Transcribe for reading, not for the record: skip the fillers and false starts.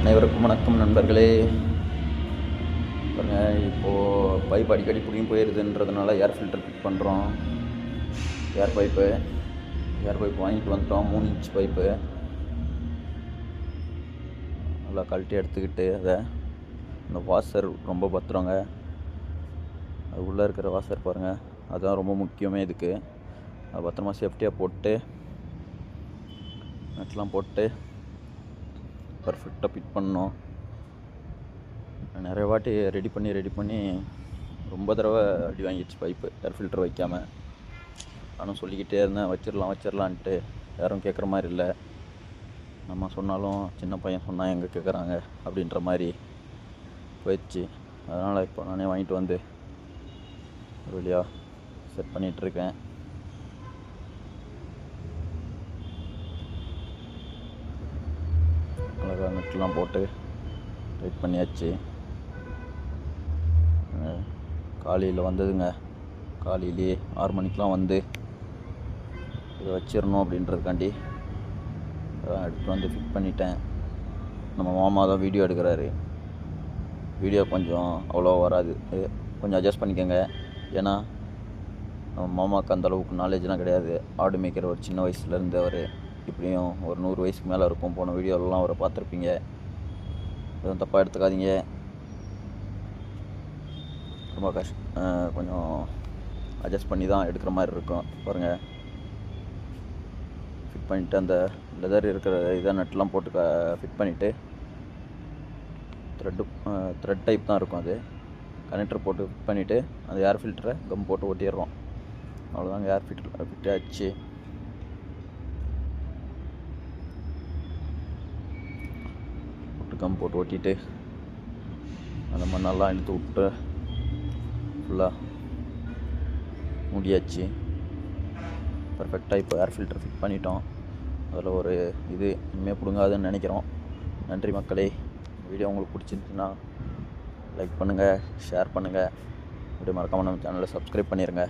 அனைவருக்கும் வணக்கம் நண்பர்களே. பாருங்கள், இப்போது பைப் அடிக்கடி பிடிங்கி போயிடுதுன்றதுனால ஏர் ஃபில்டர் ஃபிட் பண்ணுறோம். ஏர் பைப்பு வாங்கிட்டு வந்துட்டோம். 3 இன்ச் பைப்பு நல்லா கழட்டி எடுத்துக்கிட்டு அதை இந்த வாஷர் ரொம்ப பத்திரங்க. அது உள்ளே இருக்கிற வாஷர் பாருங்கள், அதுதான் ரொம்ப முக்கியமே இதுக்கு. அது பத்திரமா சேஃப்டியாக போட்டு நெட்லாம் போட்டு பர்ஃபெக்டாக ஃபிட் பண்ணோம். நிறைய வாட்டி ரெடி பண்ணி ரொம்ப தடவை அடி வாங்கிடுச்சு பைப்பு ஏர் ஃபில்டர் வைக்காமல். நானும் சொல்லிக்கிட்டே இருந்தேன், வச்சிடலான்ட்டு. யாரும் கேட்குற மாதிரி இல்லை. நம்ம சொன்னாலும் சின்ன பையன் சொன்னால் எங்கே கேட்குறாங்க அப்படின்ற மாதிரி போயிடுச்சு. அதனால் இப்போ நானே வாங்கிட்டு வந்து ஒரு வழியாக செட் பண்ணிகிட்ருக்கேன். அழகாக நெட்லாம் போட்டு டைட் பண்ணியாச்சு. காலையில் வந்ததுங்க. காலையிலேயே 6 மணிக்கெலாம் வந்து இதை வச்சிடணும் அப்படின்றதுக்காண்டி எடுத்து வந்து ஃபிட் பண்ணிட்டேன். நம்ம மாமா தான் வீடியோ எடுக்கிறாரு. வீடியோ கொஞ்சம் அவ்வளோ வராது, கொஞ்சம் அட்ஜஸ்ட் பண்ணிக்கோங்க. ஏன்னா நம்ம மாமாவுக்கு அந்தளவுக்கு நாலேஜ்லாம் கிடையாது. ஆடு மேய்க்கிற ஒரு சின்ன வயசுலேருந்து அவர் இப்படியும் ஒரு 100 வயசுக்கு மேலே இருக்கும். போன வீடியோலலாம் அவரை பார்த்துருப்பீங்க. எதுவும் தப்பாக எடுத்துக்காதீங்க. ரொம்ப கொஞ்சம் அட்ஜஸ்ட் பண்ணி தான் எடுக்கிற மாதிரி இருக்கும். பாருங்கள், ஃபிட் பண்ணிவிட்டு அந்த லெதர் இருக்கிற இதை நட்டெலாம் போட்டு ஃபிட் பண்ணிவிட்டு த்ரெட் டைப் தான் இருக்கும். அது கனெக்டர் போட்டு ஃபிட் பண்ணிவிட்டு அந்த ஏர் ஃபில்டரை கம் போட்டு ஒட்டிடுறோம். அவ்வளோதாங்க, ஏர் ஃபில்டர் ஃபிட் ஆச்சு. கம் போட்டு ஒட்டிட்டு அந்த மண்ணெல்லாம் இழுத்து விட்டு ஃபுல்லாக முடியாச்சு. பர்ஃபெக்டாக இப்போ ஏர் ஃபில்டர் ஃபிட் பண்ணிட்டோம். அதில் ஒரு இது இனிமேல் பிடுங்காதுன்னு நினைக்கிறோம். நன்றி மக்களே. வீடியோ உங்களுக்கு பிடிச்சிருந்துச்சுன்னா லைக் பண்ணுங்கள், ஷேர் பண்ணுங்கள். அப்படியே மறக்காமல் நம்ம சேனலை சப்ஸ்கிரைப் பண்ணிடுங்க.